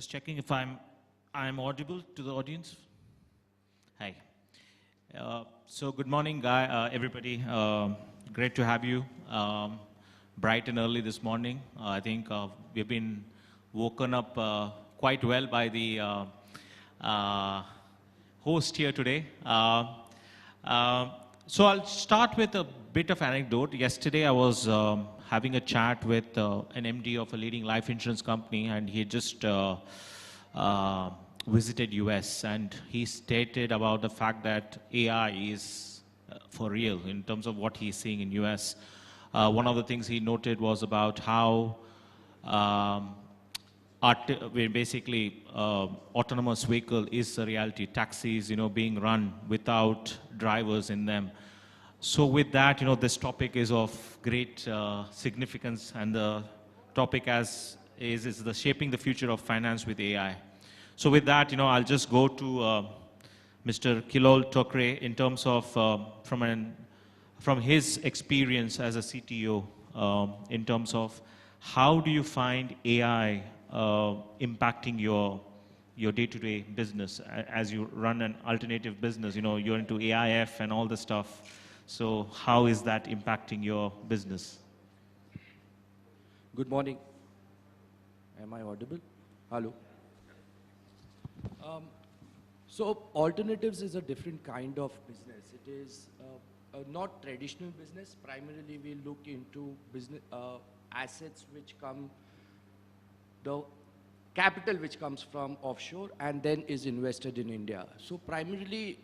Just checking if I'm audible to the audience. Hi. So good morning, everybody. Great to have you. Bright and early this morning. I think we've been woken up quite well by the host here today. So I'll start with a bit of anecdote. Yesterday I was having a chat with an MD of a leading life insurance company, and he just visited US, and he stated about the fact that AI is for real in terms of what he's seeing in US. One of the things he noted was about how basically autonomous vehicle is a reality. Taxis, being run without drivers in them. So with that, this topic is of great significance, and the topic is the shaping the future of finance with AI. So with that, I'll just go to Mr. Killol Thakore in terms of from his experience as a CTO, in terms of how do you find AI impacting your day-to-day business as you run an alternative business? You're into AIF and all the stuff. So how is that impacting your business? Good morning. Am I audible? Hello. So alternatives is a different kind of business. It is not traditional business. Primarily, we look into business assets which come, the capital which comes from offshore and then is invested in India. So primarily,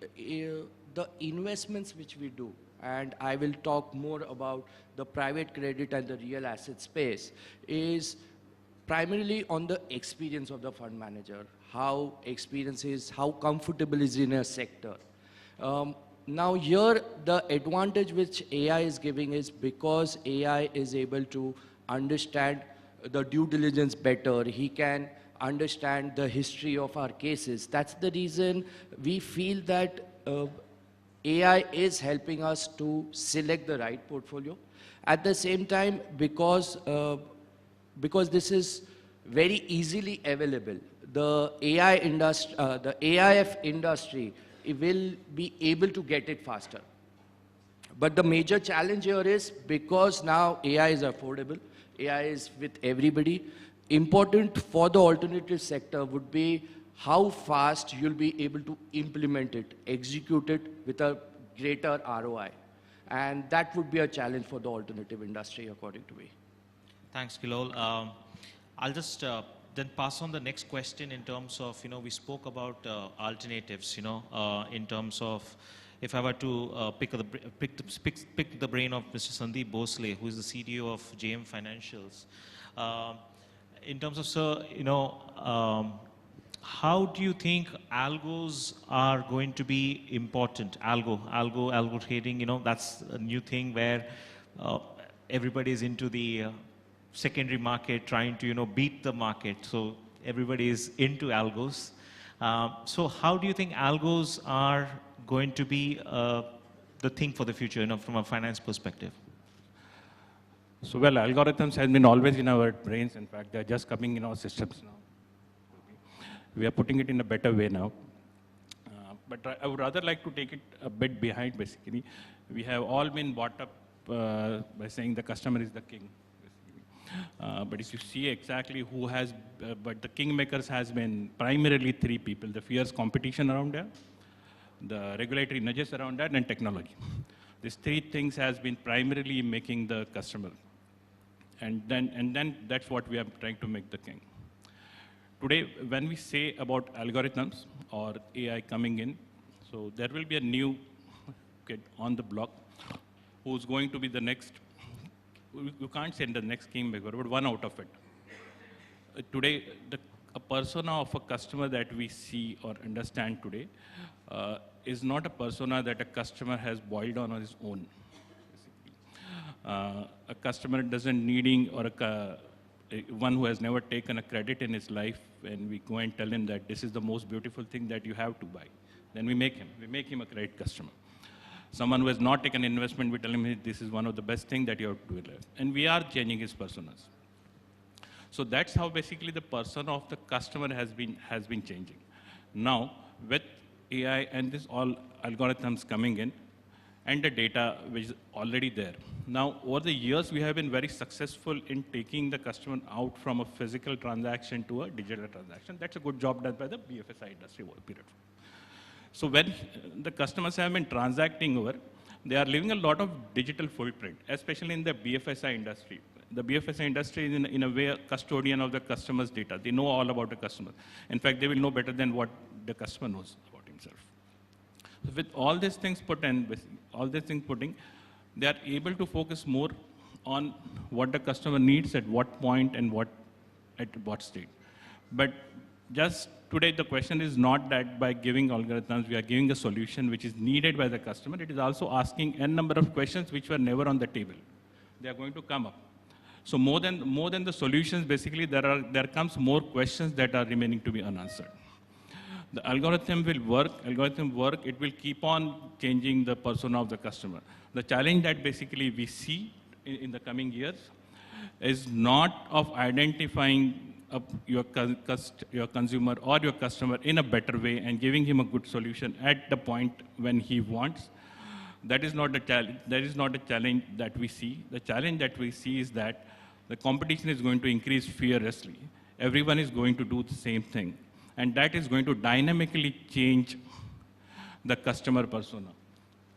the investments which we do, and I will talk more about the private credit and the real asset space, is primarily on the experience of the fund manager, how experience is, how comfortable is in a sector. Now here, the advantage which AI is giving is because AI is able to understand the due diligence better. He can understand the history of our cases. That's the reason we feel that AI is helping us to select the right portfolio. At the same time, because this is very easily available, the AI industry, the AIF industry, it will be able to get it faster. But the major challenge here is because now AI is affordable, AI is with everybody. Important for the alternative sector would be how fast you'll be able to implement it, execute it with a greater ROI. And that would be a challenge for the alternative industry, according to me. Thanks, Killol. I'll just then pass on the next question in terms of, we spoke about alternatives, in terms of, if I were to pick the brain of Mr. Sandeep Bhosle, who is the CTO of JM Financials. In terms of, sir, how do you think algos are going to be important? Algo trading, that's a new thing where everybody is into the secondary market trying to, beat the market. So everybody is into algos. So how do you think algos are going to be the thing for the future, from a finance perspective? So, well, algorithms have been always in our brains. In fact, they're just coming in our systems now. We are putting it in a better way now. But I would rather like to take it a bit behind, basically. We have all been brought up by saying the customer is the king. But if you see exactly who has, but the kingmakers has been primarily three people: the fierce competition around there, the regulatory nudges around that, and technology. These three things has been primarily making the customer. And then that's what we are trying to make the king. Today, when we say about algorithms or AI coming in, so there will be a new kid on the block who's going to be the next, you can't say the next kingmaker, but one out of it. Today, a persona of a customer that we see or understand today is not a persona that a customer has boiled on his own. A customer doesn't needing, or one who has never taken a credit in his life, and we go and tell him that this is the most beautiful thing that you have to buy. Then we make him a credit customer. Someone who has not taken investment, we tell him, hey, this is one of the best things that you have to do in life. And we are changing his personas. So that's how basically the persona of the customer has been changing. Now, with AI and this all algorithms coming in, and the data which is already there. Now, over the years, we have been very successful in taking the customer out from a physical transaction to a digital transaction. That's a good job done by the BFSI industry over a period. So when the customers have been transacting over, they are leaving a lot of digital footprint, especially in the BFSI industry. The BFSI industry is in a way a custodian of the customer's data. They know all about the customer. In fact, they will know better than what the customer knows about himself. So with all these things putting, they are able to focus more on what the customer needs at what point and at what state. But just today, the question is not that by giving algorithms, we are giving a solution which is needed by the customer. It is also asking n number of questions which were never on the table. They are going to come up. So more than the solutions, basically, there comes more questions that are remaining to be unanswered. The algorithm will work, it will keep on changing the persona of the customer. The challenge that basically we see in the coming years is not of identifying your consumer or your customer in a better way and giving him a good solution at the point when he wants. That is not the challenge. That is not a challenge that we see. The challenge that we see is that the competition is going to increase furiously. Everyone is going to do the same thing. And that is going to dynamically change the customer persona.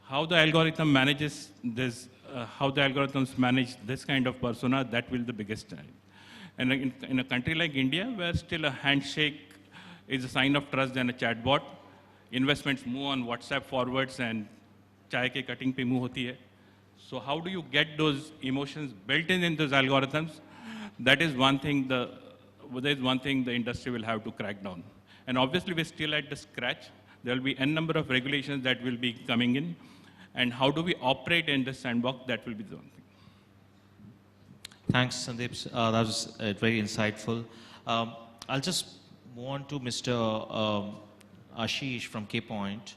How the algorithm manages this, how the algorithms manage this kind of persona, that will be the biggest challenge. And in a country like India, where still a handshake is a sign of trust than a chatbot, investments move on WhatsApp forwards and chai ke cutting pe muh hoti hai. So how do you get those emotions built in those algorithms? That is one thing the industry will have to crack down. And obviously, we're still at the scratch. There will be n number of regulations that will be coming in. And how do we operate in this sandbox? That will be the one thing. Thanks, Sandeep. That was very insightful. I'll just move on to Mr. Ashish from KPOINT.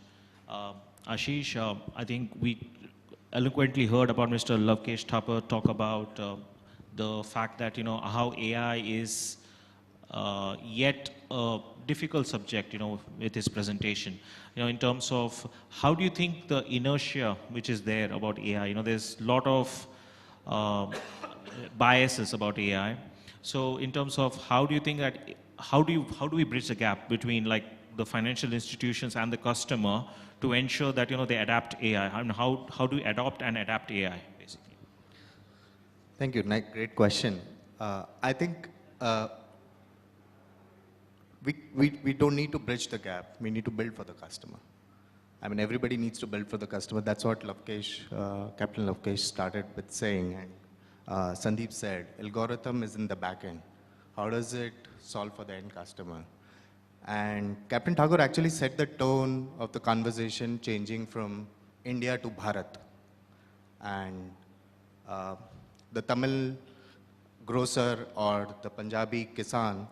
Ashish, I think we eloquently heard about Mr. Lavkesh Thapar talk about the fact that, how AI is yet a difficult subject, with his presentation. In terms of how do you think the inertia which is there about AI, there's a lot of biases about AI. So in terms of how do you think that, how do we bridge the gap between like the financial institutions and the customer to ensure that, they adapt AI? I mean, how do we adopt and adapt AI, basically? Thank you, Nick. Great question. I think we don't need to bridge the gap. We need to build for the customer. I mean, everybody needs to build for the customer. That's what Captain Lavkesh started with saying. And Sandeep said, algorithm is in the back end. How does it solve for the end customer? And Captain Thakore actually set the tone of the conversation changing from India to Bharat. And the Tamil grocer or the Punjabi kisan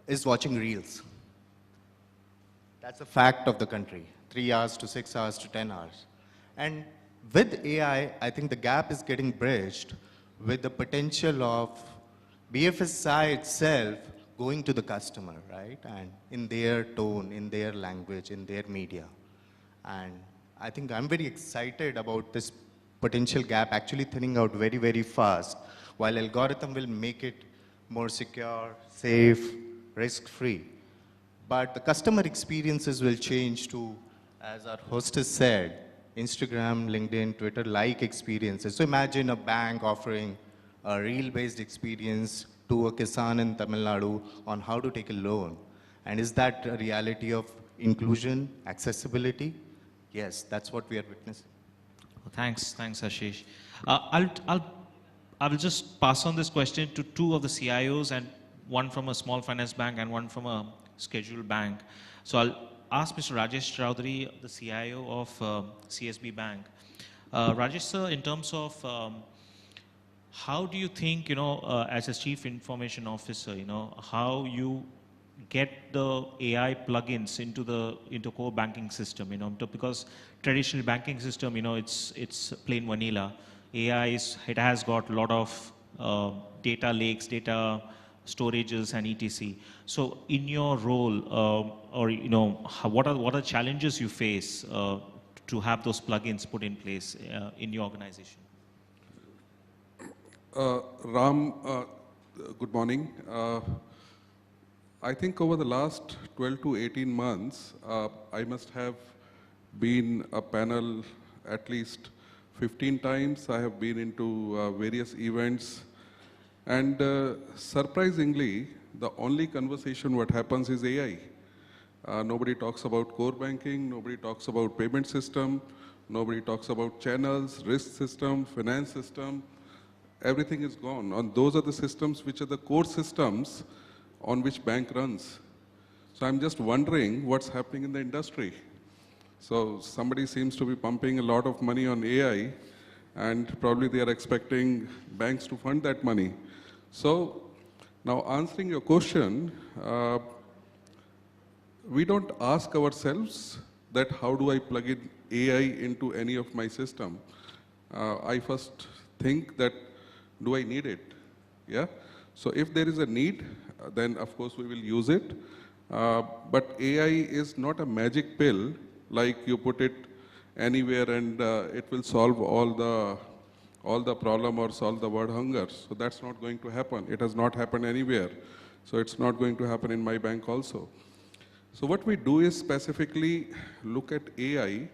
is watching reels. That's a fact of the country, 3 hours to 6 hours to 10 hours. And with AI, I think the gap is getting bridged with the potential of BFSI itself going to the customer, right? And in their tone, in their language, in their media. And I think I'm very excited about this potential gap actually thinning out very, very fast, while algorithm will make it more secure, safe, risk-free. But the customer experiences will change to, as our hostess said, Instagram, LinkedIn, Twitter-like experiences. So imagine a bank offering a reel-based experience to a kisan in Tamil Nadu on how to take a loan. And is that a reality of inclusion, accessibility? Yes, that's what we are witnessing. Thanks, Ashish. I will just pass on this question to two of the CIOs, and one from a small finance bank and one from a scheduled bank. So I'll ask Mr. Rajesh Choudhary, the CIO of CSB Bank. Rajesh sir, in terms of how do you think, as a chief information officer, how you get the AI plugins into core banking system, because traditional banking system, it's plain vanilla. AI it has got a lot of data lakes, data storages and etc. So in your role, or what are the challenges you face to have those plugins put in place in your organization? Ram, good morning. I think over the last 12 to 18 months, I must have been a panel at least 15 times. I have been into various events. And surprisingly, the only conversation what happens is AI. Nobody talks about core banking, nobody talks about payment system, nobody talks about channels, risk system, finance system. Everything is gone. And those are the systems which are the core systems on which bank runs. So I'm just wondering what's happening in the industry. So somebody seems to be pumping a lot of money on AI, and probably they are expecting banks to fund that money. So now answering your question, we don't ask ourselves that how do I plug in AI into any of my system. I first think that do I need it? Yeah. So if there is a need, then of course we will use it. But AI is not a magic pill like you put it anywhere and it will solve all the problem or solve the world hunger. So that's not going to happen. It has not happened anywhere. So it's not going to happen in my bank also. So what we do is specifically look at AI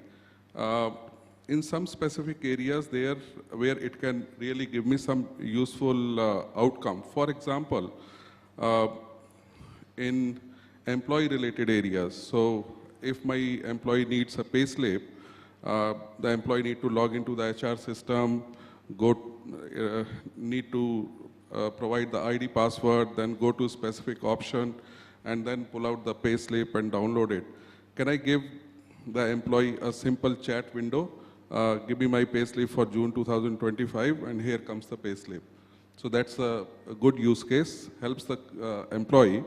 in some specific areas there where it can really give me some useful outcome. For example, in employee-related areas. So if my employee needs a pay slip, the employee need to log into the HR system, need to provide the ID password, then go to specific option, and then pull out the pay slip and download it. Can I give the employee a simple chat window? Give me my pay slip for June 2025, and here comes the pay slip. So that's a good use case, helps the employee.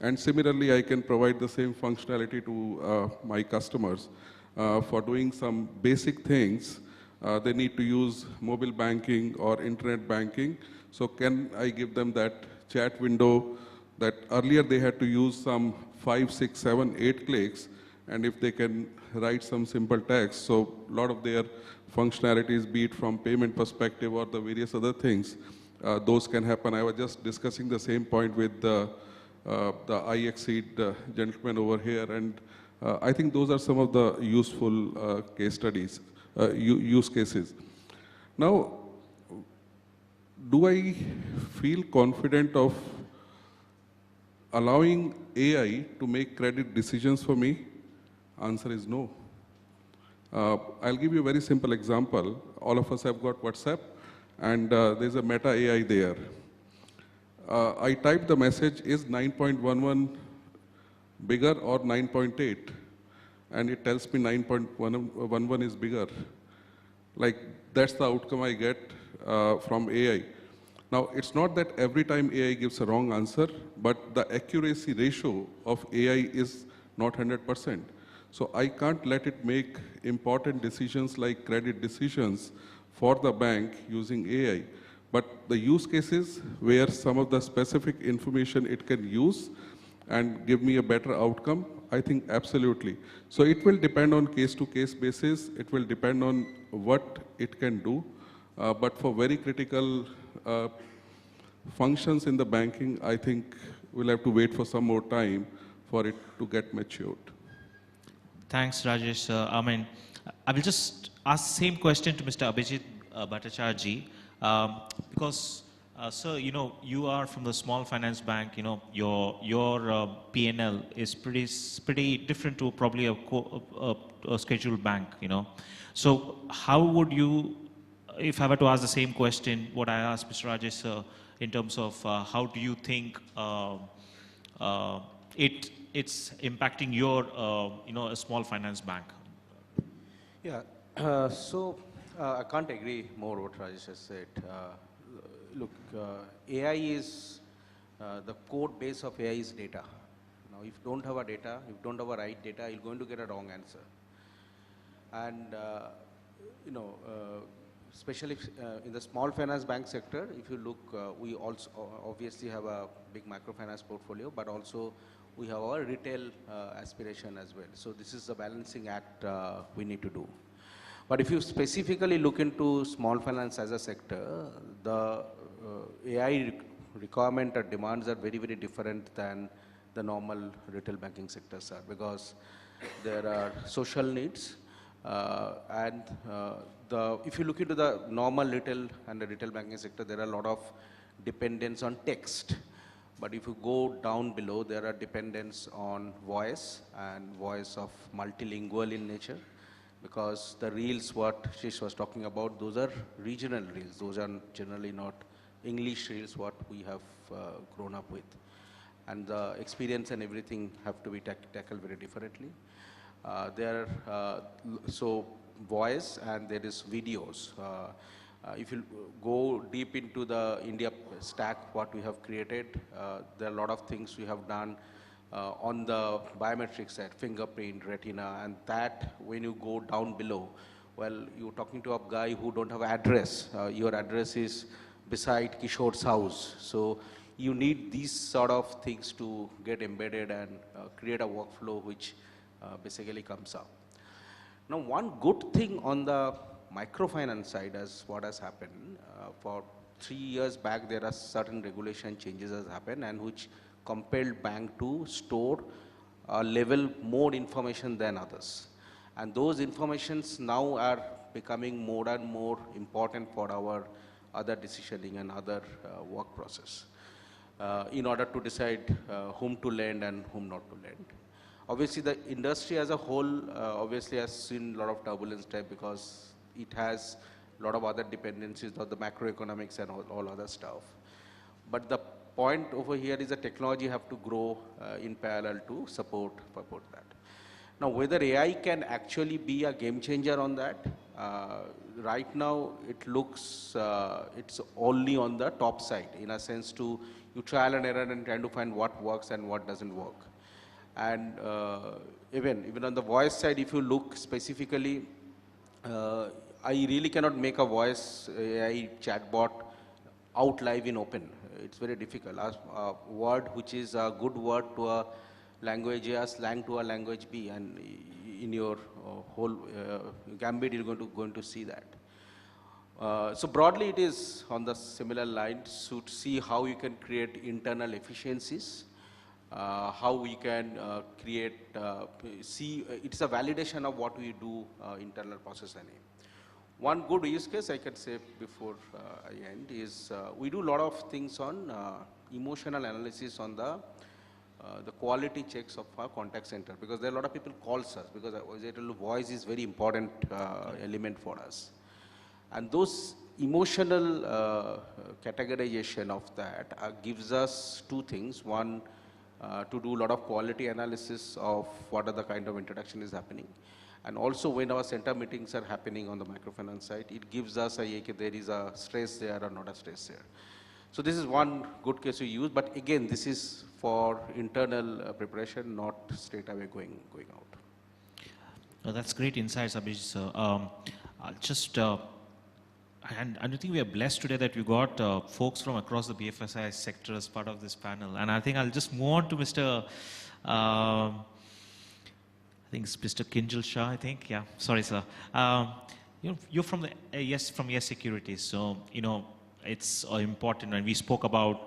And similarly, I can provide the same functionality to my customers. For doing some basic things, they need to use mobile banking or internet banking. So can I give them that chat window that earlier they had to use some 5, 6, 7, 8 clicks, and if they can write some simple text, so a lot of their functionalities, be it from payment perspective or the various other things, those can happen. I was just discussing the same point with the iExceed gentleman over here, and I think those are some of the useful case studies, use cases. Now, do I feel confident of allowing AI to make credit decisions for me? Answer is no. I'll give you a very simple example. All of us have got WhatsApp, and there's a Meta AI there. I type the message, is 9.11 bigger or 9.8? And it tells me 9.11 is bigger. Like, that's the outcome I get from AI. Now, it's not that every time AI gives a wrong answer, but the accuracy ratio of AI is not 100%. So I can't let it make important decisions like credit decisions for the bank using AI. But the use cases where some of the specific information it can use and give me a better outcome, I think absolutely. So it will depend on case-to-case basis. It will depend on what it can do. But for very critical functions in the banking, I think we'll have to wait for some more time for it to get matured. Thanks, Rajesh. I will just ask the same question to Mr. Abhijeet Bhattacharjee, because, sir, you are from the small finance bank. Your P&L is pretty different to probably a scheduled bank. So how would you, if I were to ask the same question, what I asked Mr. Rajesh, sir, in terms of how do you think it's impacting your, a small finance bank? Yeah, I can't agree more what Rajesh has said. Look, AI is, the code base of AI is data. Now, if you don't have a data, if you don't have a right data, you're going to get a wrong answer. And, especially in the small finance bank sector, if you look, we also obviously have a big microfinance portfolio, but also we have our retail aspiration as well. So this is a balancing act we need to do. But if you specifically look into small finance as a sector, the AI requirement or demands are very, very different than the normal retail banking sectors are, because there are social needs and if you look into the normal retail and the retail banking sector, there are a lot of dependence on text. But if you go down below, there are dependence on voice, and voice of multilingual in nature, because the reels what Ashish was talking about, those are regional reels. Those are generally not English reels what we have grown up with. And the experience and everything have to be tackled very differently. So voice, and there is videos. If you go deep into the India stack, what we have created, there are a lot of things we have done on the biometric side, fingerprint, retina, and that when you go down below, well, you're talking to a guy who don't have address. Your address is beside Kishore's house. So you need these sort of things to get embedded and create a workflow which basically comes up. Now, one good thing on the microfinance side as what has happened, for 3 years back, there are certain regulation changes has happened and which compelled bank to store a level more information than others. And those informations now are becoming more and more important for our other decisioning and other work process in order to decide whom to lend and whom not to lend. Obviously, the industry as a whole obviously has seen a lot of turbulence there because it has a lot of other dependencies of the macroeconomics and all other stuff. But the point over here is that technology have to grow in parallel to support that. Now, whether AI can actually be a game changer on that, right now it looks it's only on the top side, in a sense to you trial and error and trying to find what works and what doesn't work. And even on the voice side, if you look specifically, I really cannot make a voice AI chatbot out live in open. It's very difficult. A word which is a good word to a language A, a slang to a language B, and in your whole gambit, you're going to see that. So broadly, it is on the similar lines to see how you can create internal efficiencies, how we can create, it's a validation of what we do internal process and aim. One good use case I can say before I end is we do a lot of things on emotional analysis on the quality checks of our contact center, because there are a lot of people calls us because voice is very important element for us. And those emotional categorization of that gives us two things. One, to do a lot of quality analysis of what are the kind of introduction is happening. And also when our center meetings are happening on the microfinance side, it gives us if there is a stress there or not a stress there. So this is one good case we use, but again, this is for internal preparation, not straight away going out. That's great insights, Abhijeet, sir. I'll just, and I think we are blessed today that we got folks from across the BFSI sector as part of this panel. And I think I'll just move on to Mr. I think it's Mr. Kinjal Shah, I think. Yeah, sorry, sir. You're from the from SECURITIES, so it's important. And we spoke about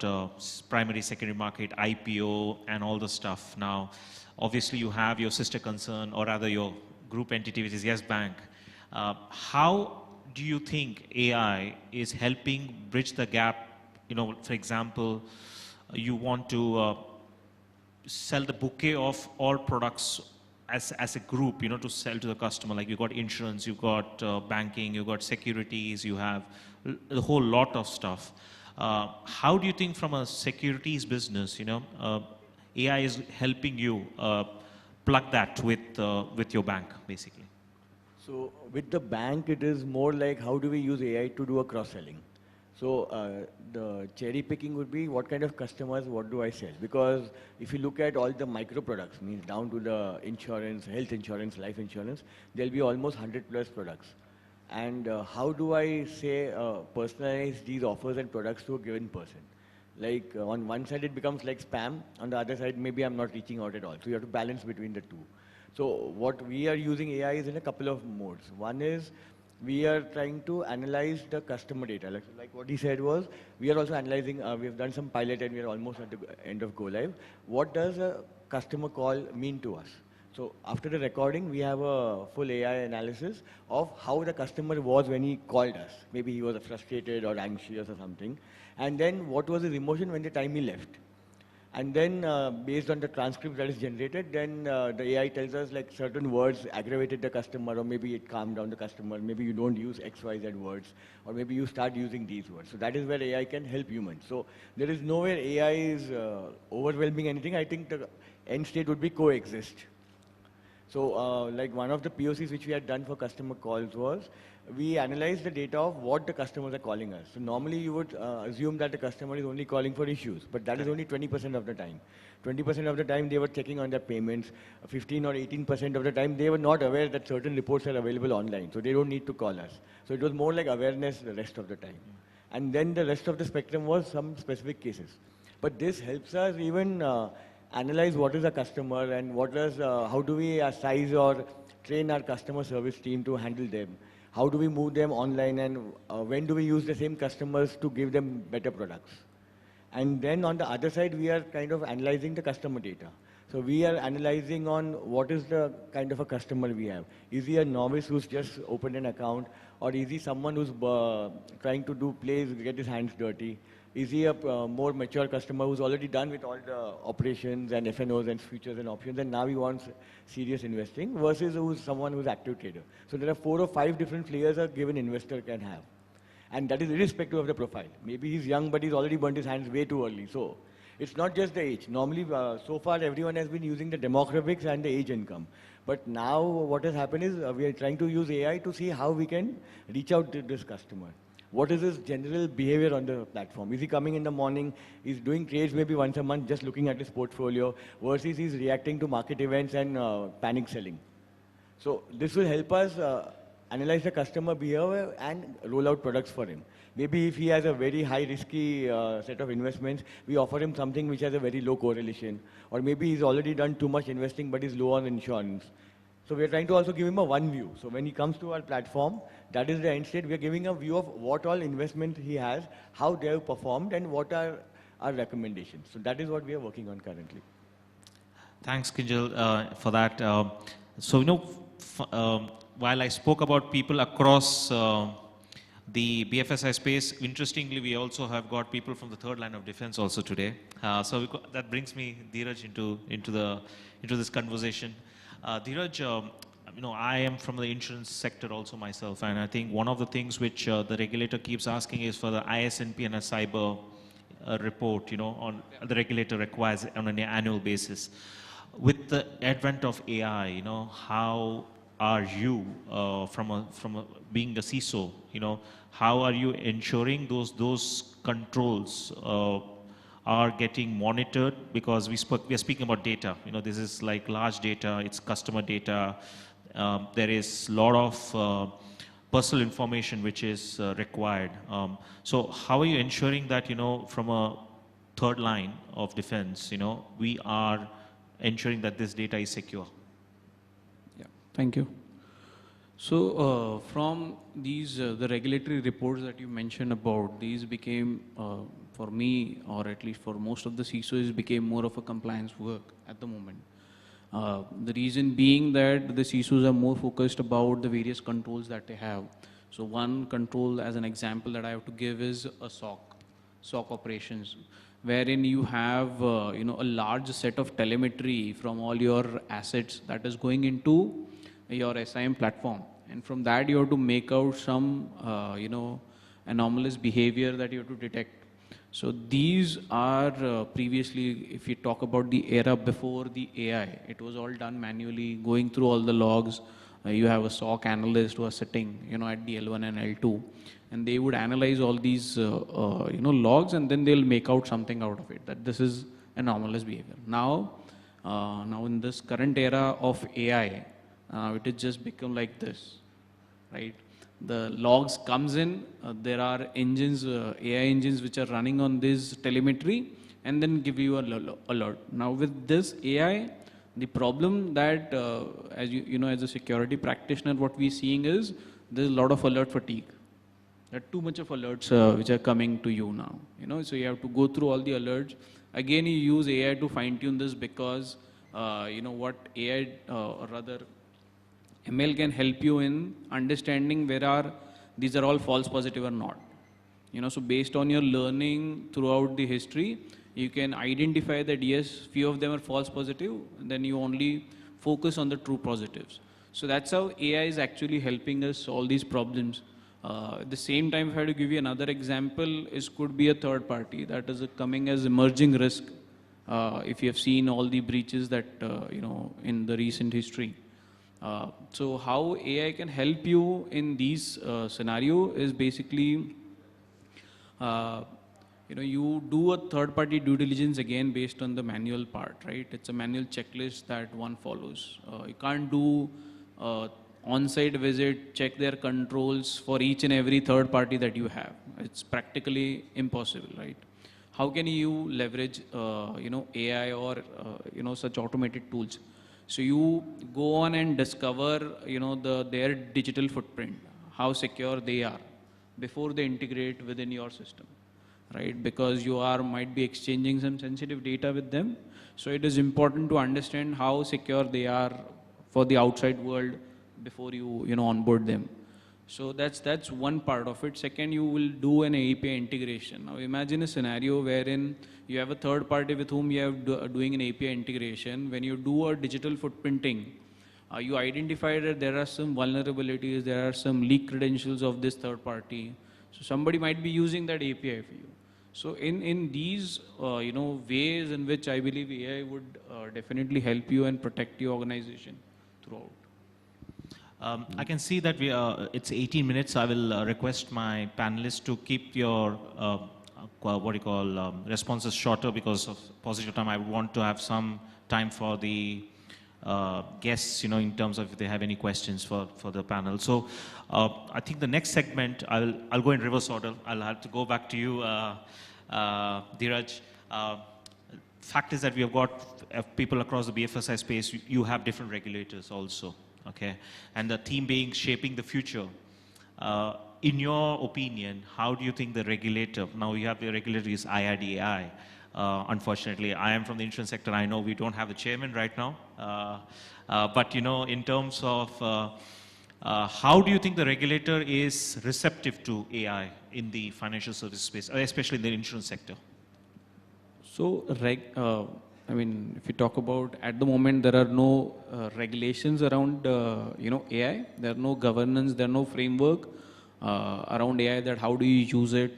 primary, secondary market, IPO, and all the stuff. Now, obviously, you have your sister concern, or rather your group entity, which is Yes Bank. How do you think AI is helping bridge the gap? For example, you want to sell the bouquet of all products as a group, to sell to the customer. Like you got insurance, you got banking, you got securities, you have a whole lot of stuff. How do you think from a securities business, AI is helping you plug that with your bank, basically? So with the bank, it is more like how do we use AI to do a cross-selling? So the cherry picking would be what kind of customers, what do I sell? Because if you look at all the micro products, means down to the insurance, health insurance, life insurance, there'll be almost 100+ products. And how do I say personalize these offers and products to a given person? Like on one side it becomes like spam, on the other side maybe I'm not reaching out at all. So you have to balance between the two. So what we are using AI is in a couple of modes. One is we are trying to analyze the customer data. Like what he said was, we are also analyzing, we have done some pilot and we are almost at the end of go live. What does a customer call mean to us? So after the recording, we have a full AI analysis of how the customer was when he called us. Maybe he was frustrated or anxious or something. And then what was his emotion when the time he left. And then based on the transcript that is generated, then the AI tells us like certain words aggravated the customer, or maybe it calmed down the customer, maybe you don't use X, Y, Z words, or maybe you start using these words. So that is where AI can help humans. So there is nowhere AI is overwhelming anything. I think the end state would be coexist. So like one of the POCs which we had done for customer calls was, we analyzed the data of what the customers are calling us. So normally you would assume that the customer is only calling for issues, but that is only 20% of the time. 20% of the time they were checking on their payments, 15 or 18% of the time they were not aware that certain reports are available online, so they don't need to call us. So it was more like awareness the rest of the time. And then the rest of the spectrum was some specific cases. But this helps us even analyze what is a customer and what is, how do we size or train our customer service team to handle them. How do we move them online, and when do we use the same customers to give them better products? And then on the other side, we are kind of analyzing the customer data. So we are analyzing on what is the kind of a customer we have. Is he a novice who's just opened an account, or is he someone who's trying to do plays, get his hands dirty? Is he a more mature customer who's already done with all the operations and FNOs and futures and options, and now he wants serious investing, versus who's someone who's active trader? So there are 4 or 5 different players a given investor can have. And that is irrespective of the profile. Maybe he's young, but he's already burnt his hands way too early. So it's not just the age. Normally, so far, everyone has been using the demographics and the age income. But now what has happened is we are trying to use AI to see how we can reach out to this customer. What is his general behavior on the platform? Is he coming in the morning, he's doing trades maybe once a month, just looking at his portfolio, versus he's reacting to market events and panic selling? So this will help us analyze the customer behavior and roll out products for him. Maybe if he has a very high risky set of investments, we offer him something which has a very low correlation. Or maybe he's already done too much investing but is low on insurance. So we're trying to also give him a one view. So when he comes to our platform, that is the end state. We're giving a view of what all investment he has, how they have performed, and what are our recommendations. So that is what we are working on currently. Thanks, Kinjal, for that. So, while I spoke about people across the BFSI space, interestingly, we also have got people from the third line of defense also today. So that brings me, Dheeraj, into this conversation. Dheeraj, I am from the insurance sector also myself, and I think one of the things which the regulator keeps asking is for the ISNP and a cyber report, on the regulator requires on an annual basis. With the advent of AI, how are you, from being the CISO, how are you ensuring those controls are getting monitored? Because we are speaking about data. This is like large data, it's customer data. There is a lot of personal information which is required. So how are you ensuring that, from a third line of defense, we are ensuring that this data is secure? Yeah, thank you. So from these, the regulatory reports that you mentioned about, these became, for me, or at least for most of the CISOs, became more of a compliance work at the moment. The reason being that the CISOs are more focused about the various controls that they have. So one control, as an example that I have to give, is a SOC operations, wherein you have a large set of telemetry from all your assets that is going into your SIM platform, and from that you have to make out some anomalous behavior that you have to detect. So these are previously, if you talk about the era before the AI, it was all done manually, going through all the logs. You have a SOC analyst who are sitting, at the L1 and L2, and they would analyze all these, logs, and then they'll make out something out of it, that this is anomalous behavior. Now in this current era of AI, it has just become like this, right? the logs comes in, there are engines, AI engines which are running on this telemetry and then give you a alert. Now with this AI, the problem that, as you know, as a security practitioner, what we're seeing is there's a lot of alert fatigue. There are too much of alerts which are coming to you now. So you have to go through all the alerts. Again, you use AI to fine tune this because, what AI or rather ML can help you in understanding these are all false positive or not. So based on your learning throughout the history, you can identify that yes, few of them are false positive, and then you only focus on the true positives. So that's how AI is actually helping us solve these problems. At the same time, if I had to give you another example, it could be a third party that is coming as emerging risk. If you have seen all the breaches that, in the recent history. So how AI can help you in these scenario is basically, you do a third-party due diligence again based on the manual part, right? It's a manual checklist that one follows. You can't do on-site visit, check their controls for each and every third party that you have. It's practically impossible, right? How can you leverage, AI or, such automated tools? So you go on and discover, their digital footprint, how secure they are before they integrate within your system, right? Because you might be exchanging some sensitive data with them. So it is important to understand how secure they are for the outside world before you, onboard them. So that's one part of it. Second, you will do an API integration. Now imagine a scenario wherein you have a third party with whom you have doing an API integration. When you do a digital footprinting, you identify that there are some vulnerabilities, there are some leak credentials of this third party. So somebody might be using that API for you. So in these ways in which I believe AI would definitely help you and protect your organization throughout. I can see that it's 18 minutes. I will request my panelists to keep your responses shorter because of positive time. I want to have some time for the guests, in terms of if they have any questions for the panel. So I think the next segment, I'll go in reverse order. I'll have to go back to you, Dheeraj. Fact is that we have got people across the BFSI space. You have different regulators also. Okay, and the theme being shaping the future. In your opinion, how do you think the regulator, now you have the regulator is IRDAI. Unfortunately, I am from the insurance sector. I know we don't have the chairman right now. But in terms of how do you think the regulator is receptive to AI in the financial service space, especially in the insurance sector? So, if you talk about at the moment, there are no regulations around, AI. There are no governance, there are no framework around AI that how do you use it.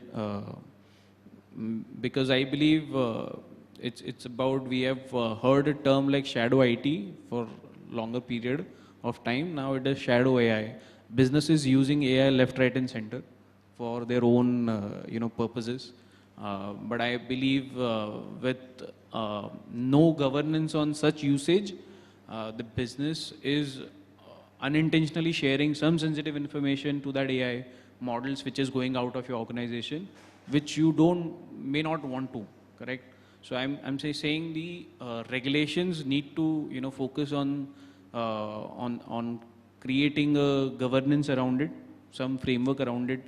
Because I believe it's about, we have heard a term like shadow IT for longer period of time. Now it is shadow AI. Businesses using AI left, right and center for their own, purposes. But I believe with no governance on such usage, the business is unintentionally sharing some sensitive information to that AI models which is going out of your organization, which you may not want to, correct? So I'm saying the regulations need to focus on creating a governance around it, some framework around it.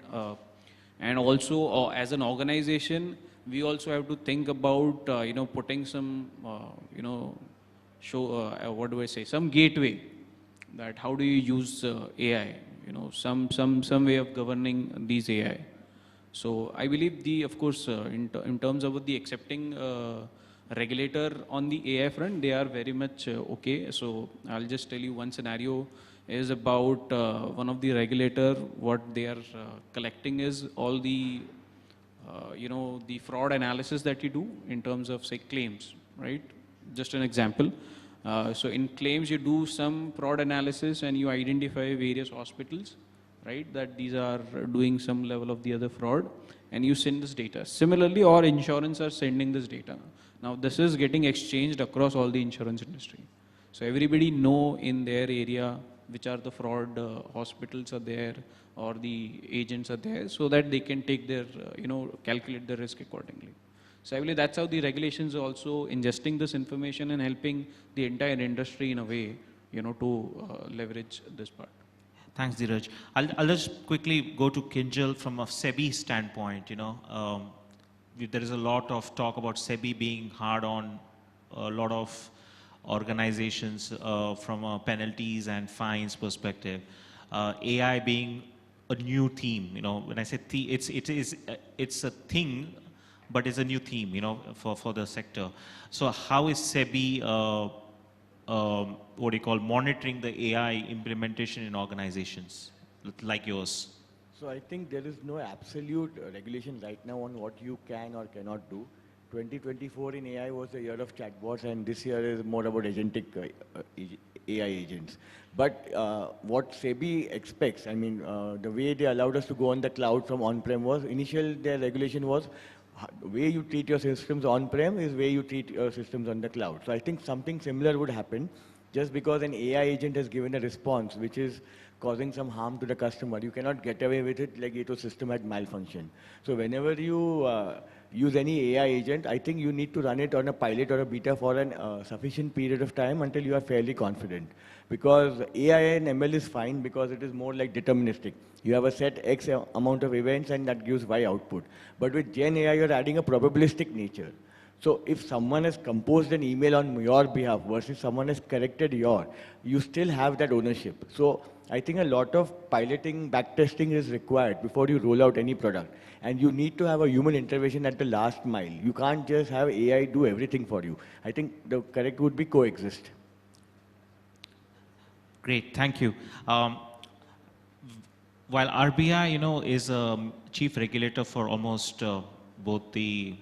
And also, as an organization, we also have to think about, putting some, some gateway that how do you use AI, some way of governing these AI. So I believe of course, in terms of the accepting regulator on the AI front, they are very much okay. So I'll just tell you one scenario is about one of the regulator, what they are collecting is all the, the fraud analysis that you do in terms of, say, claims, right? Just an example. So in claims, you do some fraud analysis and you identify various hospitals, right? That these are doing some level of the other fraud and you send this data. Similarly, all insurance are sending this data. Now this is getting exchanged across all the insurance industry. So everybody know in their area which are the fraud hospitals are there or the agents are there, so that they can take their, calculate the risk accordingly. So I believe that's how the regulations are also ingesting this information and helping the entire industry in a way, to leverage this part. Thanks, Dheeraj. I'll just quickly go to Kinjal from a SEBI standpoint. There is a lot of talk about SEBI being hard on a lot of organizations from a penalties and fines perspective. AI being a new theme. When I say it's a thing, but it's a new theme. For the sector. So how is SEBI monitoring the AI implementation in organizations like yours? So I think there is no absolute regulation right now on what you can or cannot do. 2024 in AI was the year of chatbots, and this year is more about agentic AI agents. But what SEBI expects, the way they allowed us to go on the cloud from on-prem was, their regulation was, the way you treat your systems on-prem is the way you treat your systems on the cloud. So I think something similar would happen. Just because an AI agent has given a response which is causing some harm to the customer, you cannot get away with it like your system had malfunctioned. So whenever you use any AI agent, I think you need to run it on a pilot or a beta for a sufficient period of time until you are fairly confident. Because AI and ML is fine because it is more like deterministic. You have a set X amount of events and that gives Y output. But with Gen AI, you're adding a probabilistic nature. So if someone has composed an email on your behalf versus someone has corrected you still have that ownership. So I think a lot of piloting, backtesting is required before you roll out any product. And you need to have a human intervention at the last mile. You can't just have AI do everything for you. I think the correct would be coexist. Great, thank you. While RBI, is a chief regulator for almost both the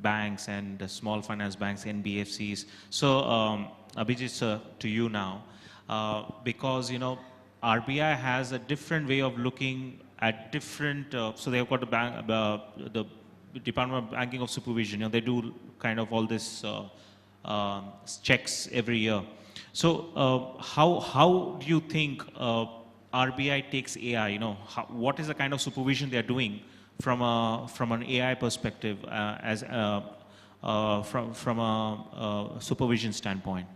banks and the small finance banks, NBFCs. So, Abhijeet, sir, to you now, because, RBI has a different way of looking at different, so they've got the bank, the Department of Banking of Supervision, they do kind of all this checks every year. So, how do you think RBI takes AI? What is the kind of supervision they are doing from an AI perspective, from a supervision standpoint?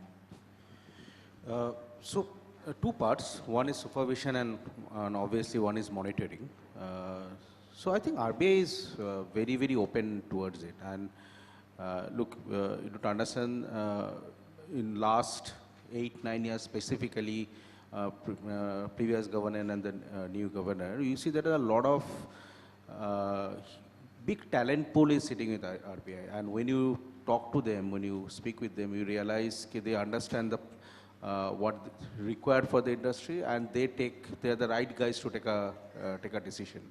Two parts. One is supervision and obviously one is monitoring. So I think RBI is very, very open towards it. And look, to understand, in last 8-9 years specifically, previous governor and the new governor, you see there are a lot of big talent pool is sitting with RBI. And when you talk to them, when you speak with them, you realize they understand the what required for the industry, and they are the right guys to take a decision.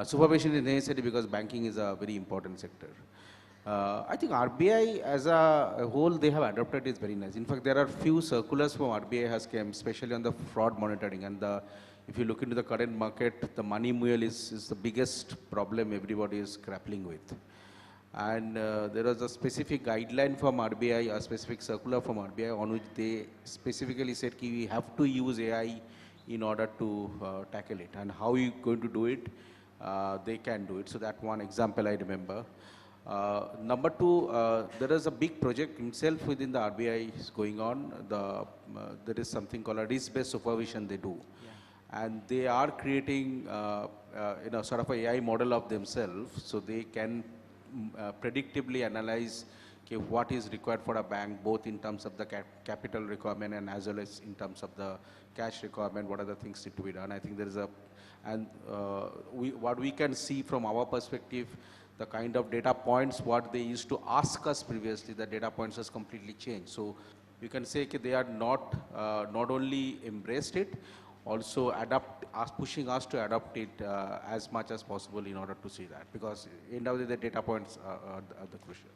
Supervision is necessary because banking is a very important sector. I think RBI as a whole, they have adopted is very nice. In fact, there are few circulars from RBI has came, especially on the fraud monitoring. And if you look into the current market, the money mule is the biggest problem everybody is grappling with. And there was a specific guideline from RBI, a specific circular from RBI on which they specifically said we have to use AI in order to tackle it. And how you going to do it, they can do it. So that one example I remember. Number two, there is a big project himself within the RBI is going on. There is something called a risk-based supervision they do. Yeah. And they are creating sort of a AI model of themselves, so they can predictively analyze what is required for a bank, both in terms of the capital requirement and as well as in terms of the cash requirement, what are the things need to be done. I think there is what we can see from our perspective, the kind of data points, what they used to ask us previously, the data points has completely changed. So you can say they are not only embraced it, also pushing us to adopt it as much as possible in order to see that, because end of the data points are the crucial.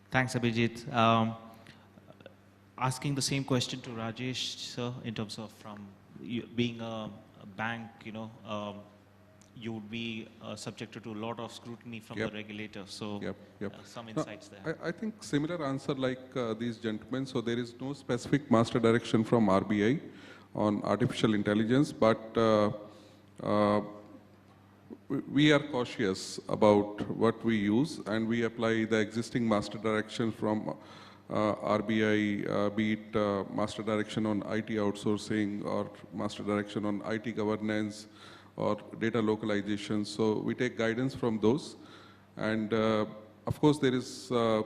Thanks, Abhijeet. Asking the same question to Rajesh, sir, in terms of from you being a bank, you would be subjected to a lot of scrutiny from the regulator. So some insights there. I think similar answer like these gentlemen. So there is no specific master direction from RBI. on artificial intelligence, but we are cautious about what we use, and we apply the existing master direction from RBI, be it master direction on IT outsourcing or master direction on IT governance or data localization. So we take guidance from those. And of course, there is, at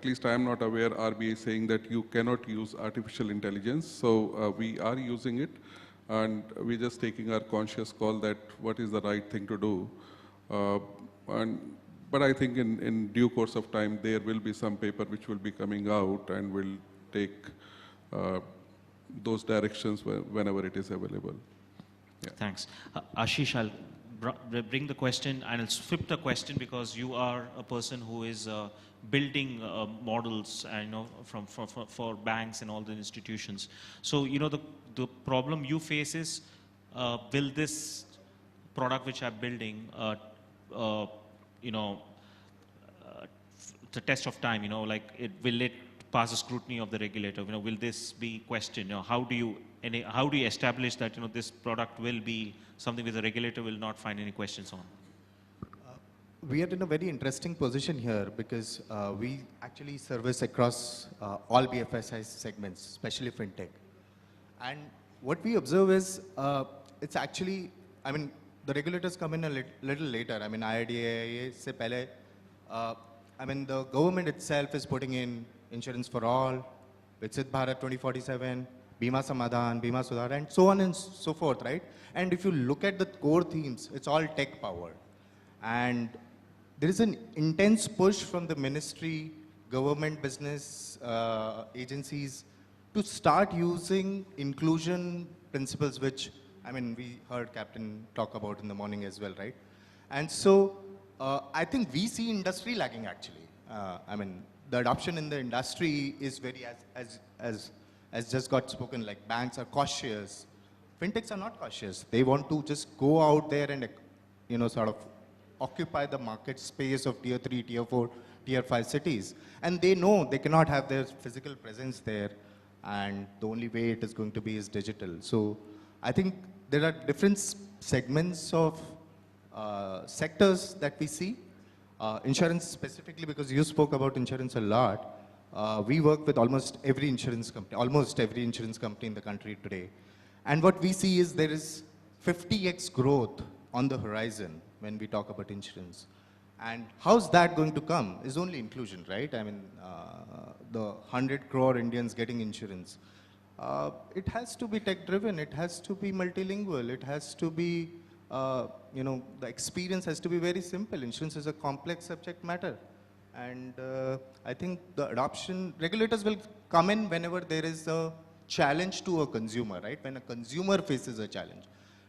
least I am not aware RBI saying that you cannot use artificial intelligence. So we are using it, and we're just taking our conscious call that what is the right thing to do. But I think in due course of time, there will be some paper which will be coming out and will take those directions whenever it is available. Yeah. Thanks. Ashish, I'll bring the question and I'll flip the question because you are a person who is building models for banks and all the institutions. So, the problem you face is, will this product which I'm building, the test of time, will it pass the scrutiny of the regulator? Will this be questioned? How do you establish that, this product will be something which the regulator will not find any questions on? We are in a very interesting position here because we actually service across all BFSI segments, especially fintech. And what we observe is, it's actually, the regulators come in a little later. IRDAI se pehle, the government itself is putting in insurance for all, Viksit Bharat 2047, Bima Samadhan, Bima Sudhar, and so on and so forth, right? And if you look at the core themes, it's all tech powered. And there is an intense push from the ministry, government, business agencies to start using inclusion principles, which, we heard Captain talk about in the morning as well, right? And so I think we see industry lagging actually. The adoption in the industry is very, as just got spoken, like banks are cautious. Fintechs are not cautious. They want to just go out there and, sort of occupy the market space of tier 3, tier 4, tier 5 cities. And they know they cannot have their physical presence there. And the only way it is going to be is digital. So I think there are different segments of sectors that we see. Insurance specifically, because you spoke about insurance a lot. We work with almost every insurance company in the country today. And what we see is there is 50x growth on the horizon when we talk about insurance. And how's that going to come? Is only inclusion, right? The 100 crore Indians getting insurance. It has to be tech driven, it has to be multilingual, it has to be, the experience has to be very simple. Insurance is a complex subject matter. And I think the adoption, regulators will come in whenever there is a challenge to a consumer, right? When a consumer faces a challenge.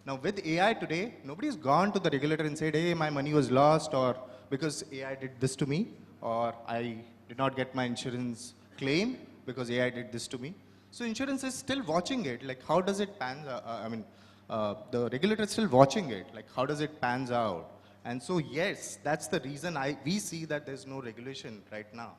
Now with AI today, nobody's gone to the regulator and said, hey, my money was lost, or because AI did this to me, or I did not get my insurance claim because AI did this to me. So insurance is still watching it, like how does it pan, the regulator is still watching it, like how does it pans out. And so yes, that's the reason we see that there's no regulation right now.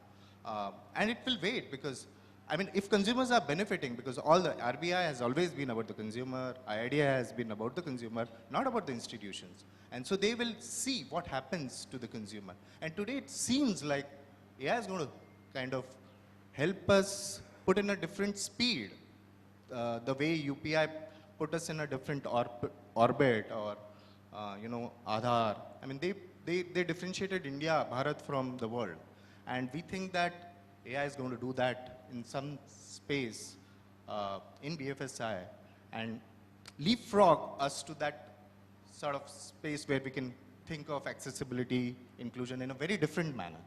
And it will wait because, if consumers are benefiting, because all the RBI has always been about the consumer, IRDAI has been about the consumer, not about the institutions. And so they will see what happens to the consumer. And today it seems like AI is going to kind of help us put in a different speed. The way UPI put us in a different orbit, or, Aadhaar. They differentiated India, Bharat from the world. And we think that AI is going to do that in some space in BFSI and leapfrog us to that sort of space where we can think of accessibility, inclusion in a very different manner.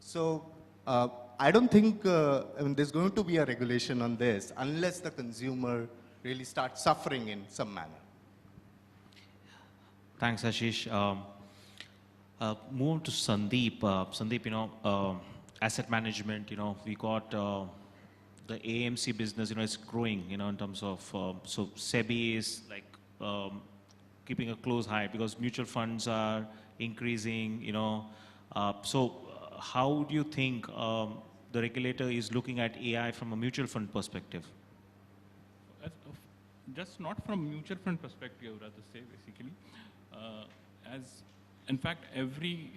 So I don't think there's going to be a regulation on this unless the consumer really starts suffering in some manner. Thanks, Ashish. Move to Sandeep. Sandeep, asset management, we got the AMC business, it's growing, in terms of, so SEBI is like keeping a close eye because mutual funds are increasing, so how do you think the regulator is looking at AI from a mutual fund perspective? just not from mutual fund perspective, I would rather say, basically. As, in fact, every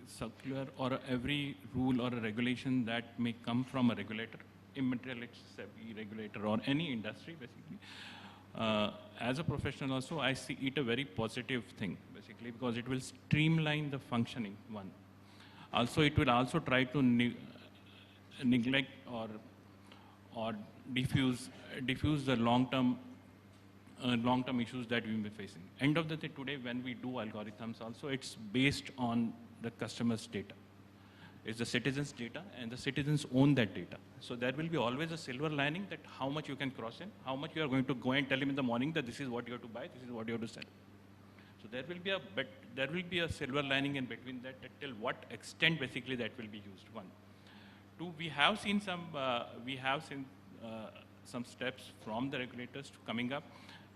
circular or every rule or a regulation that may come from a regulator, immaterial it's SEBI regulator or any industry, basically. As a professional also, I see it a very positive thing, basically, because it will streamline the functioning, one. Also, it will also try to neglect or diffuse the long-term issues that we may be facing. End of the day, today, when we do algorithms also, it's based on the customer's data. It's the citizens' data, and the citizens own that data. So there will be always a silver lining that how much you can cross in, how much you are going to go and tell him in the morning that this is what you have to buy, this is what you have to sell. So there will be a silver lining in between that till what extent basically that will be used. One. Two, we have seen some steps from the regulators coming up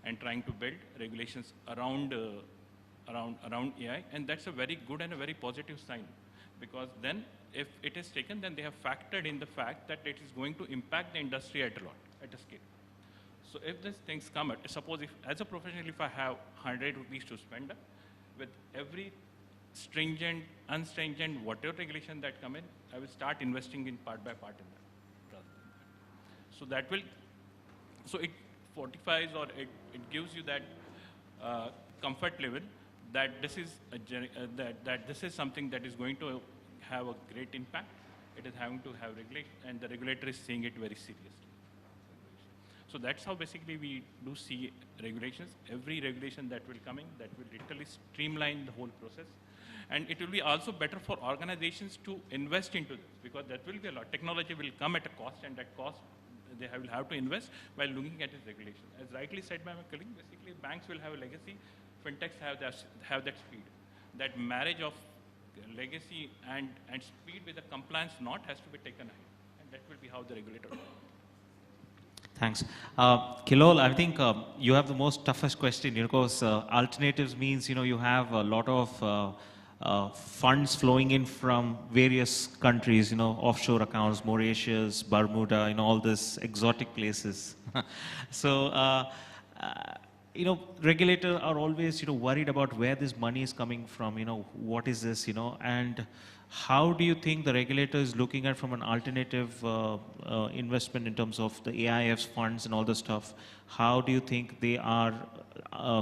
and trying to build regulations around AI, and that's a very good and a very positive sign, because then if it is taken, then they have factored in the fact that it is going to impact the industry at a scale. So if these things come at, suppose if as a professional, if I have 100 rupees to spend, with every stringent, unstringent, whatever regulation that come in, I will start investing in part by part in that. So that will, so it fortifies or it gives you that comfort level that this is that this is something that is going to have a great impact. It is having to have regulation, and the regulator is seeing it very seriously. So that's how basically we do see regulations. Every regulation that will come in, that will literally streamline the whole process. And it will be also better for organizations to invest into this, because that will be a lot. Technology will come at a cost, and that cost they will have to invest while looking at its regulation. As rightly said by my colleague, basically banks will have a legacy, fintechs have that speed. That marriage of legacy and speed with a compliance knot has to be taken ahead, and that will be how the regulator will. Thanks. Killol, I think you have the most toughest question, because alternatives means, you have a lot of funds flowing in from various countries, offshore accounts, Mauritius, Bermuda, all these exotic places. So, regulators are always, worried about where this money is coming from, what is this, and how do you think the regulator is looking at from an alternative investment in terms of the AIF's funds and all the stuff? How do you think they are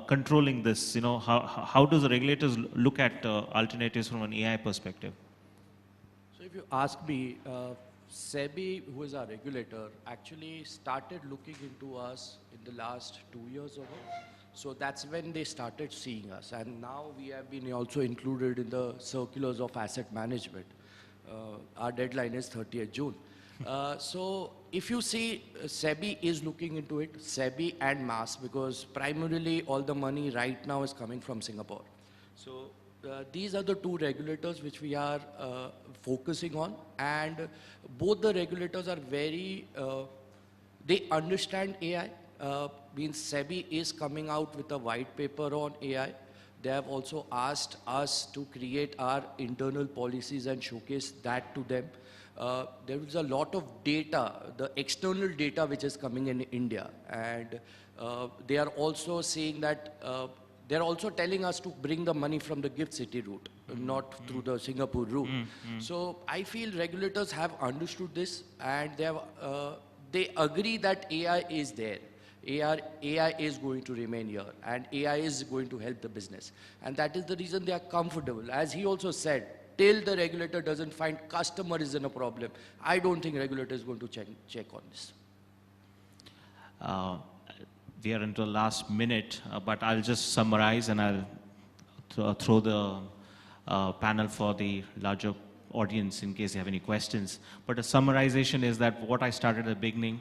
controlling this? How does the regulators look at alternatives from an AI perspective? So if you ask me, SEBI, who is our regulator, actually started looking into us in the last 2 years ago. So that's when they started seeing us. And now we have been also included in the circulars of asset management. Our deadline is 30th June. So if you see, SEBI is looking into it, SEBI and MAS, because primarily all the money right now is coming from Singapore. So these are the two regulators which we are focusing on, and both the regulators are very, they understand AI. Means SEBI is coming out with a white paper on AI. They have also asked us to create our internal policies and showcase that to them. There is a lot of data, the external data which is coming in India, and they are also saying that they're also telling us to bring the money from the gift city route, not through the Singapore route. So I feel regulators have understood this, and they agree that AI is there. AI is going to remain here, and AI is going to help the business. And that is the reason they are comfortable. As he also said, till the regulator doesn't find customer is in a problem, I don't think regulator is going to check on this. We are into the last minute, but I'll just summarize, and I'll throw the panel for the larger audience in case you have any questions. But the summarization is that what I started at the beginning,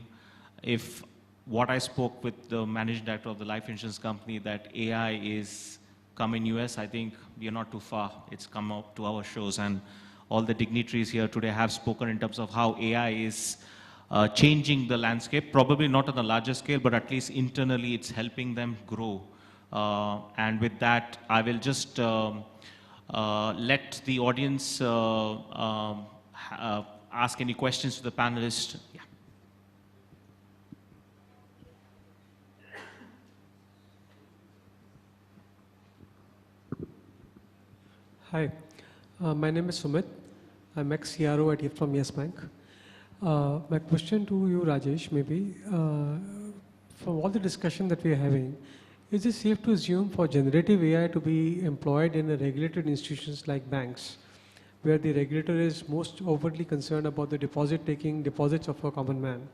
if what I spoke with the managing director of the life insurance company, that AI is come in US, I think we are not too far. It's come up to our shows, and all the dignitaries here today have spoken in terms of how AI is changing the landscape, probably not on a larger scale, but at least internally it's helping them grow. And with that, I will just let the audience ask any questions to the panelists. Yeah. Hi, my name is Sumit. I'm ex-CRO from Yes Bank. My question to you, Rajesh, maybe, from all the discussion that we are having, is it safe to assume for generative AI to be employed in the regulated institutions like banks, where the regulator is most overtly concerned about the deposits of a common man?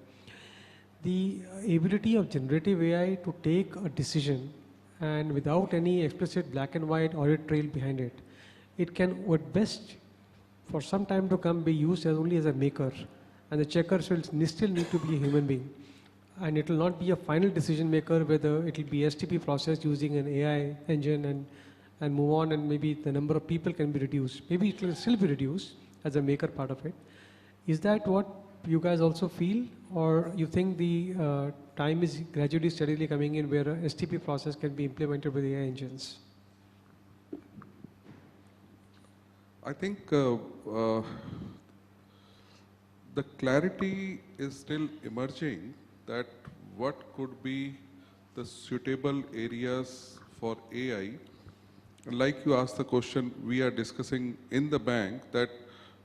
The ability of generative AI to take a decision and without any explicit black and white audit trail behind it, it can at best for some time to come be used as only as a maker, and the checkers will still need to be a human being. And it will not be a final decision maker whether it will be STP process using an AI engine and move on, and maybe the number of people can be reduced. Maybe it will still be reduced as a maker part of it. Is that what you guys also feel, or you think the time is gradually steadily coming in where a STP process can be implemented with AI engines? I think the clarity is still emerging that what could be the suitable areas for AI. Like you asked the question, we are discussing in the bank that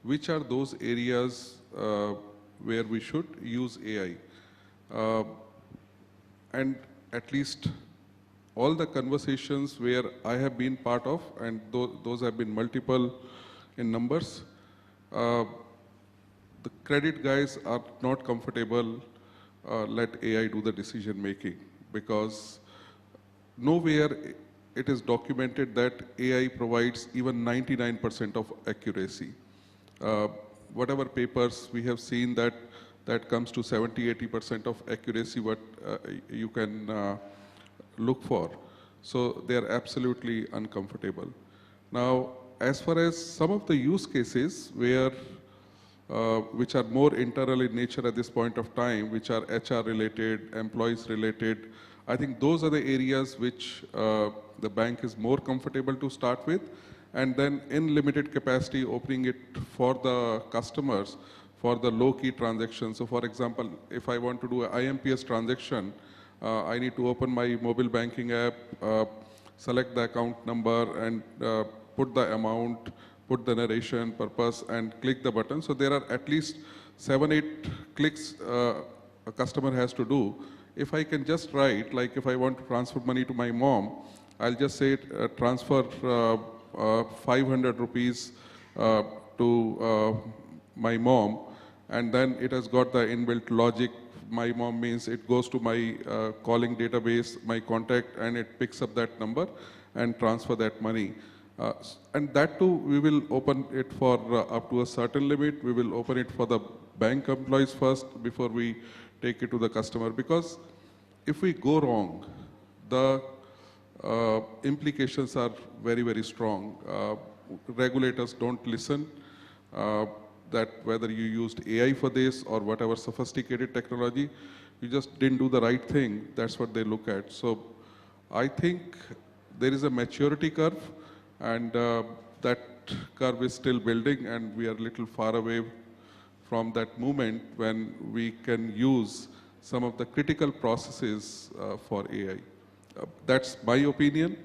which are those areas where we should use AI. And at least all the conversations where I have been part of, and those have been multiple in numbers, the credit guys are not comfortable let AI do the decision making, because nowhere it is documented that AI provides even 99% of accuracy. Whatever papers we have seen that comes to 70–80% of accuracy what you can look for. So they are absolutely uncomfortable. Now, as far as some of the use cases where which are more internal in nature at this point of time, which are HR related, employees related, I think those are the areas which the bank is more comfortable to start with, and then in limited capacity opening it for the customers for the low-key transactions. So for example, if I want to do an IMPS transaction, I need to open my mobile banking app, select the account number, and put the amount, put the narration, purpose, and click the button. So there are at least 7–8 clicks a customer has to do. If I can just write, like if I want to transfer money to my mom, I'll just say transfer 500 rupees to my mom, and then it has got the inbuilt logic. My mom means it goes to my calling database, my contact, and it picks up that number and transfer that money. And that too, we will open it for up to a certain limit. We will open it for the bank employees first before we take it to the customer. Because if we go wrong, the implications are very, very strong. Regulators don't listen. That whether you used AI for this or whatever sophisticated technology, you just didn't do the right thing. That's what they look at. So I think there is a maturity curve, and that curve is still building, and we are a little far away from that moment when we can use some of the critical processes for AI. That's my opinion,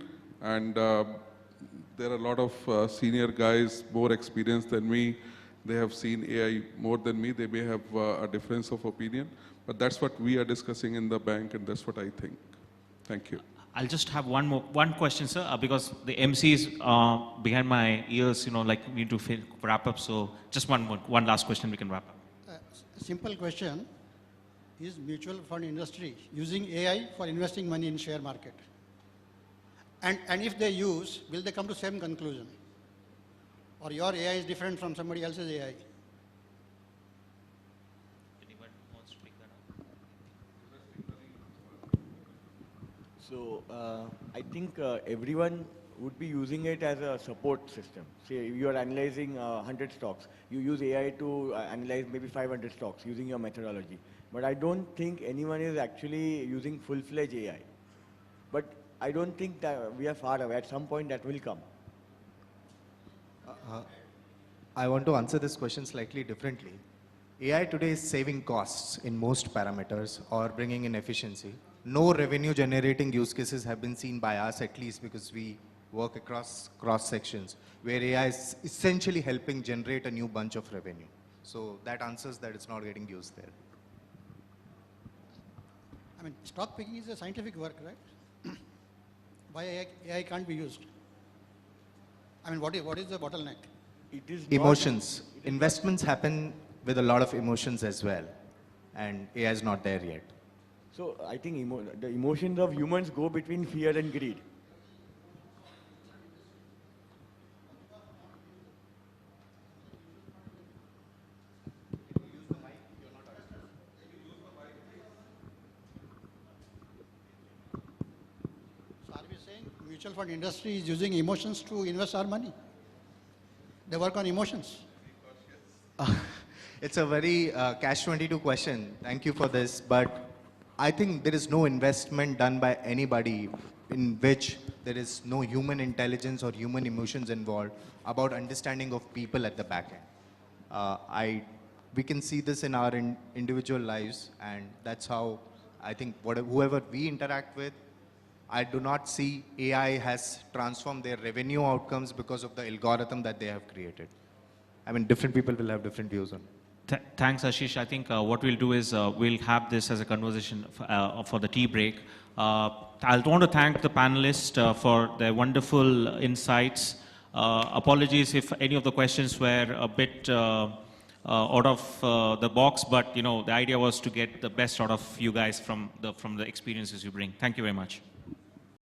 and there are a lot of senior guys, more experienced than me. They have seen AI more than me. They may have a difference of opinion, but that's what we are discussing in the bank, and that's what I think. Thank you. I'll just have one question, sir, because the MC is behind my ears, like we need to wrap up. So just one last question, we can wrap up. Simple question. Is mutual fund industry using AI for investing money in share market? And if they use, will they come to same conclusion? Or your AI is different from somebody else's AI? Anyone wants to pick that up? So I think everyone would be using it as a support system. Say you are analyzing 100 stocks. You use AI to analyze maybe 500 stocks using your methodology. But I don't think anyone is actually using full-fledged AI. But I don't think that we are far away. At some point that will come. I want to answer this question slightly differently. AI today is saving costs in most parameters or bringing in efficiency. No revenue generating use cases have been seen by us, at least, because we work across cross sections, where AI is essentially helping generate a new bunch of revenue. So that answers that it's not getting used there. I mean, stock picking is a scientific work, right? Why AI can't be used? I mean, what is the bottleneck? It is Emotions. Investments happen with a lot of emotions as well, and AI is not there yet. So I think the emotions of humans go between fear and greed. So are we saying mutual fund industry is using emotions to invest our money? They work on emotions. It's a very catch-22 question. Thank you for this, but I think there is no investment done by anybody in which there is no human intelligence or human emotions involved about understanding of people at the back end. We can see this in our individual lives, and that's how I think whoever we interact with, I do not see AI has transformed their revenue outcomes because of the algorithm that they have created. I mean, different people will have different views on it. Thanks, Ashish. I think what we'll do is we'll have this as a conversation for the tea break. I want to thank the panelists for their wonderful insights. Apologies if any of the questions were a bit out of the box, but the idea was to get the best out of you guys from the experiences you bring. Thank you very much.